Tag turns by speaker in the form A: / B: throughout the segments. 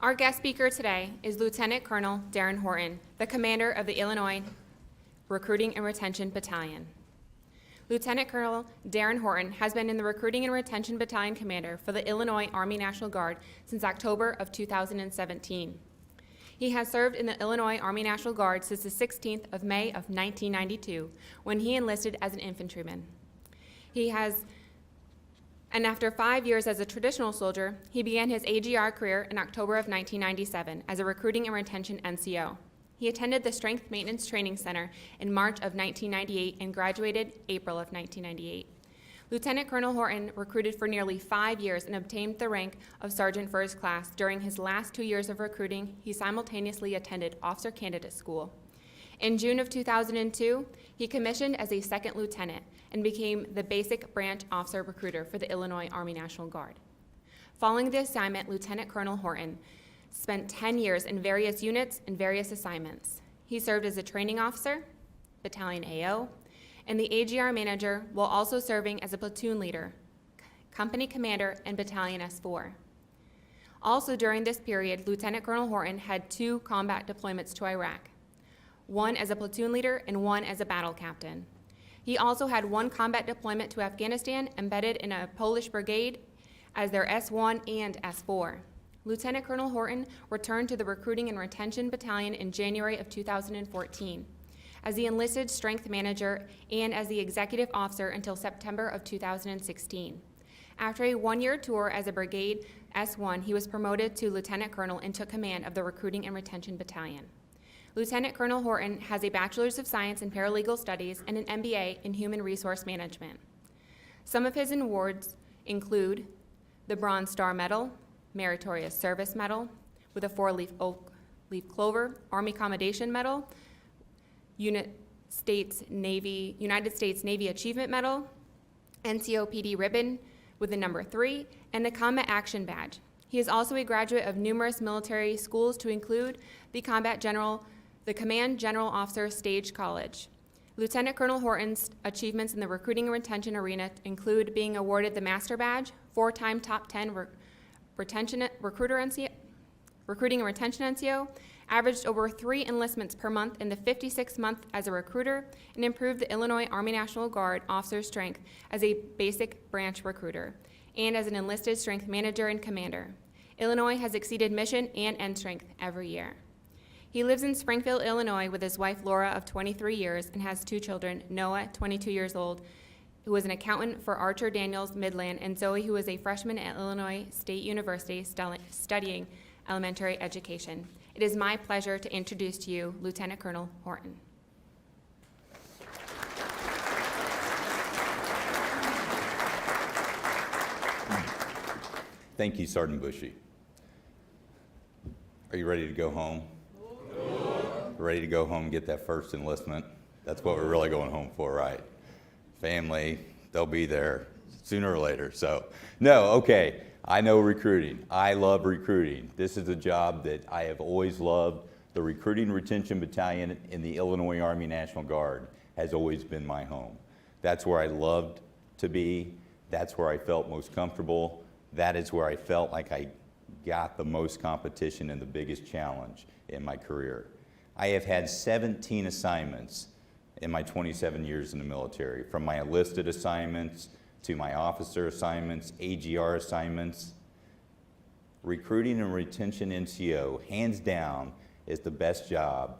A: Our guest speaker today is Lieutenant Colonel Darren Horton, the commander of the Illinois Recruiting and Retention Battalion. Lieutenant Colonel Darren Horton has been in the Recruiting and Retention Battalion commander for the Illinois Army National Guard since October of 2017. He has served in the Illinois Army National Guard since the 16th of May of 1992, when he enlisted as an infantryman. And after 5 years as a traditional soldier, he began his AGR career in October of 1997 as a recruiting and retention NCO. He attended the Strength Maintenance Training Center in March of 1998 and graduated April of 1998. Lieutenant Colonel Horton recruited for nearly 5 years and obtained the rank of Sergeant First Class. During his last 2 years of recruiting, he simultaneously attended Officer Candidate School. In June of 2002, he commissioned as a second lieutenant and became the basic branch officer recruiter for the Illinois Army National Guard. Following the assignment, Lieutenant Colonel Horton spent 10 years in various units and various assignments. He served as a training officer, battalion AO, and the AGR manager, while also serving as a platoon leader, company commander, and battalion S4. Also during this period, Lieutenant Colonel Horton had 2 combat deployments to Iraq, one as a platoon leader and one as a battle captain. He also had 1 combat deployment to Afghanistan, embedded in a Polish brigade as their S1 and S4. Lieutenant Colonel Horton returned to the Recruiting and Retention Battalion in January of 2014 as the enlisted strength manager and as the executive officer until September of 2016. After a 1-year tour as a brigade S1, he was promoted to lieutenant colonel and took command of the Recruiting and Retention Battalion. Lieutenant Colonel Horton has a Bachelor's of Science in Paralegal Studies and an MBA in Human Resource Management. Some of his awards include the Bronze Star Medal, Meritorious Service Medal with a 4-leaf oak leaf clover, Army Commendation Medal, United States Navy Achievement Medal, NCOPD ribbon with the number 3, and the Combat Action Badge. He is also a graduate of numerous military schools to include the Command General Officer Stage College. Lieutenant Colonel Horton's achievements in the recruiting and retention arena include being awarded the Master Badge, 4-time top 10 recruiting and retention NCO, averaged over 3 enlistments per month in the 56th month as a recruiter, and improved the Illinois Army National Guard officer's strength as a basic branch recruiter and as an enlisted strength manager and commander. Illinois has exceeded mission and end strength every year. He lives in Springfield, Illinois with his wife Laura of 23 years and has 2 children, Noah, 22 years old, who is an accountant for Archer Daniels Midland, and Zoe, who is a freshman at Illinois State University studying elementary education. It is my pleasure to introduce to you Lieutenant Colonel Horton.
B: Thank you, Sergeant Bushy. Are you ready to go home? Ready to go home and get that first enlistment? That's what we're really going home for, right? Family, they'll be there sooner or later. So, no, okay, I know recruiting. I love recruiting. This is a job that I have always loved. The Recruiting Retention Battalion in the Illinois Army National Guard has always been my home. That's where I loved to be. That's where I felt most comfortable. That is where I felt like I got the most competition and the biggest challenge in my career. I have had 17 assignments in my 27 years in the military, from my enlisted assignments to my officer assignments, AGR assignments. Recruiting and retention NCO, hands down, is the best job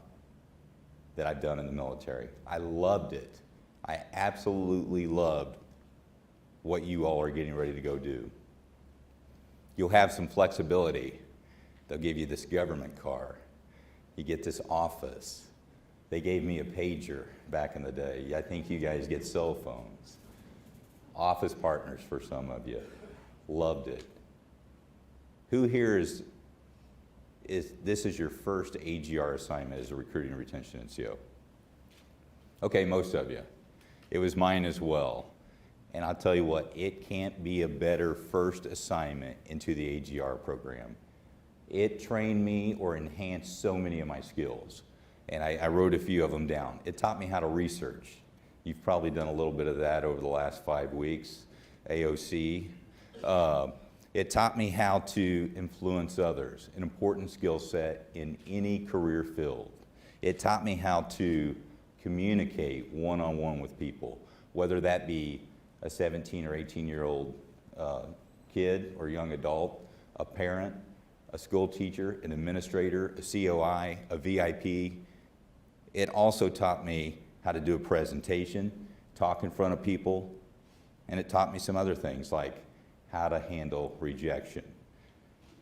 B: that I've done in the military. I loved it. I absolutely loved what you all are getting ready to go do. You'll have some flexibility. They'll give you this government car. You get this office. They gave me a pager back in the day. I think you guys get cell phones. Office partners for some of you. Loved it. Who here is this is your first AGR assignment as a recruiting and retention NCO? Okay, most of you. It was mine as well. And I'll tell you what, it can't be a better first assignment into the AGR program. It trained me or enhanced so many of my skills. And I wrote a few of them down. It taught me how to research. You've probably done a little bit of that over the last 5 weeks. AOC. It taught me how to influence others, an important skill set in any career field. It taught me how to communicate one-on-one with people, whether that be a 17 or 18-year-old kid or young adult, a parent, a school teacher, an administrator, a COI, a VIP. It also taught me how to do a presentation, talk in front of people, and it taught me some other things like how to handle rejection.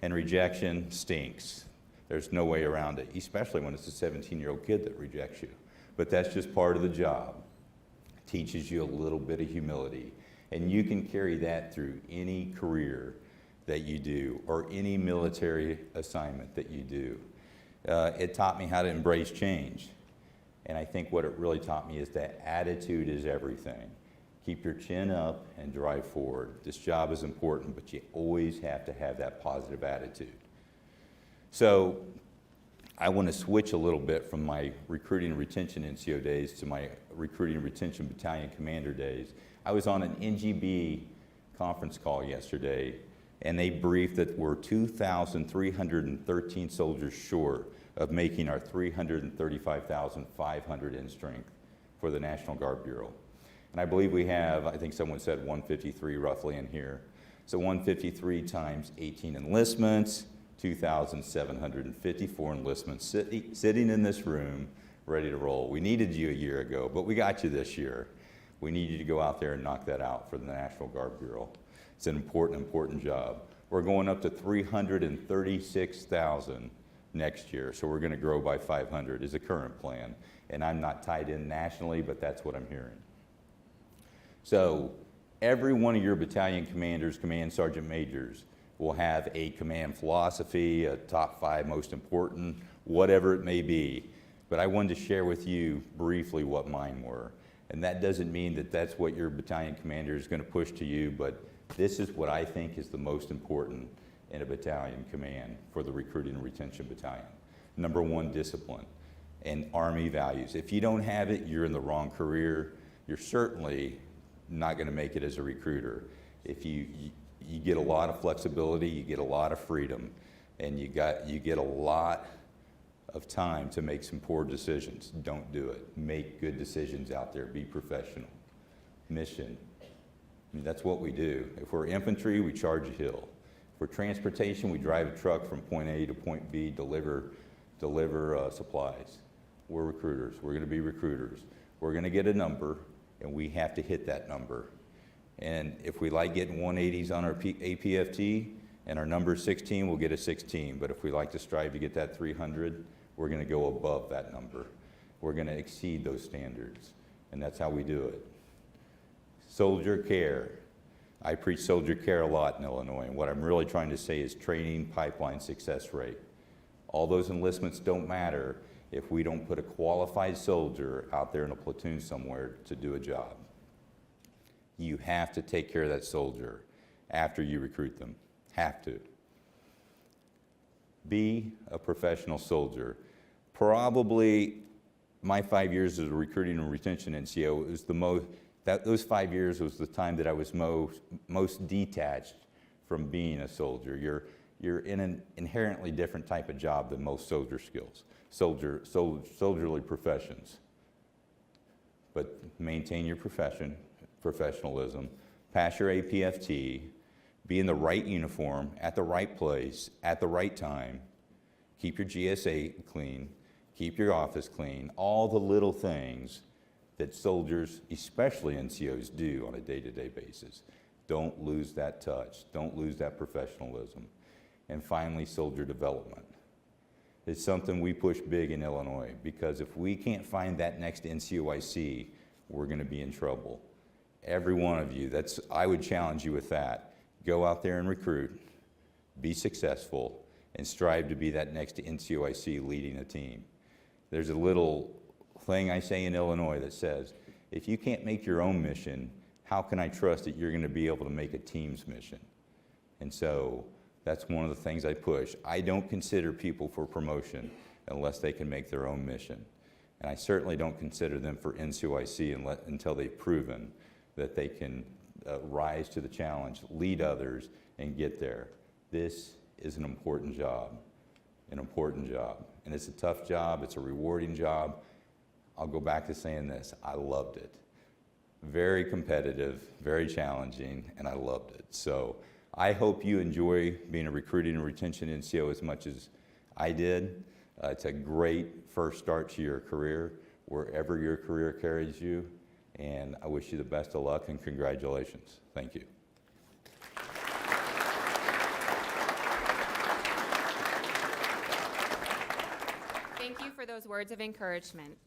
B: And rejection stinks. There's no way around it, especially when it's a 17-year-old kid that rejects you. But that's just part of the job. It teaches you a little bit of humility. And you can carry that through any career that you do or any military assignment that you do. It taught me how to embrace change. And I think what it really taught me is that attitude is everything. Keep your chin up and drive forward. This job is important, but you always have to have that positive attitude. So I want to switch a little bit from my recruiting and retention NCO days to my recruiting and retention battalion commander days. I was on an NGB conference call yesterday, and they briefed that we're 2,313 soldiers short of making our 335,500 in strength for the National Guard Bureau. And I believe we have, I think someone said 153 roughly in here. So 153 times 18 enlistments, 2,754 enlistments sitting in this room ready to roll. We needed you a year ago, but we got you this year. We need you to go out there and knock that out for the National Guard Bureau. It's an important job. We're going up to 336,000 next year, so we're going to grow by 500 is the current plan. And I'm not tied in nationally, but that's what I'm hearing. So every one of your battalion commanders, command sergeant majors, will have a command philosophy, a top 5 most important, whatever it may be. But I wanted to share with you briefly what mine were. And that doesn't mean that that's what your battalion commander is going to push to you, but this is what I think is the most important in a battalion command for the recruiting and retention battalion. Number 1, discipline and Army values. If you don't have it, you're in the wrong career. You're certainly not going to make it as a recruiter. If you get a lot of flexibility, you get a lot of freedom, and you get a lot of time to make some poor decisions. Don't do it. Make good decisions out there. Be professional. Mission. I mean, that's what we do. If we're infantry, we charge a hill. If we're transportation, we drive a truck from point A to point B, deliver supplies. We're recruiters. We're going to be recruiters. We're going to get a number, and we have to hit that number. And if we like getting 180s on our APFT and our number is 16, we'll get a 16. But if we like to strive to get that 300, we're going to go above that number. We're going to exceed those standards. And that's how we do it. Soldier care. I preach soldier care a lot in Illinois. And what I'm really trying to say is training pipeline success rate. All those enlistments don't matter if we don't put a qualified soldier out there in a platoon somewhere to do a job. You have to take care of that soldier after you recruit them. Have to. Be a professional soldier. Probably my 5 years as a recruiting and retention NCO was the most, those 5 years was the time that I was most detached from being a soldier. You're in an inherently different type of job than most soldier skills, soldierly professions. But maintain your professionalism, pass your APFT, be in the right uniform, at the right place, at the right time, keep your GSA clean, keep your office clean, all the little things that soldiers, especially NCOs, do on a day-to-day basis. Don't lose that touch. Don't lose that professionalism. And finally, soldier development. It's something we push big in Illinois, because if we can't find that next NCOIC, we're going to be in trouble. Every one of you, I would challenge you with that. Go out there and recruit, be successful, and strive to be that next NCOIC leading a team. There's a little thing I say in Illinois that says, if you can't make your own mission, how can I trust that you're going to be able to make a team's mission? And so that's one of the things I push. I don't consider people for promotion unless they can make their own mission. And I certainly don't consider them for NCOIC until they've proven that they can rise to the challenge, lead others, and get there. This is an important job, and it's a tough job, it's a rewarding job. I'll go back to saying this, I loved it. Very competitive, very challenging, and I loved it. So I hope you enjoy being a recruiting and retention NCO as much as I did. It's a great first start to your career, wherever your career carries you, and I wish you the best of luck and congratulations. Thank you.
A: Thank you for those words of encouragement.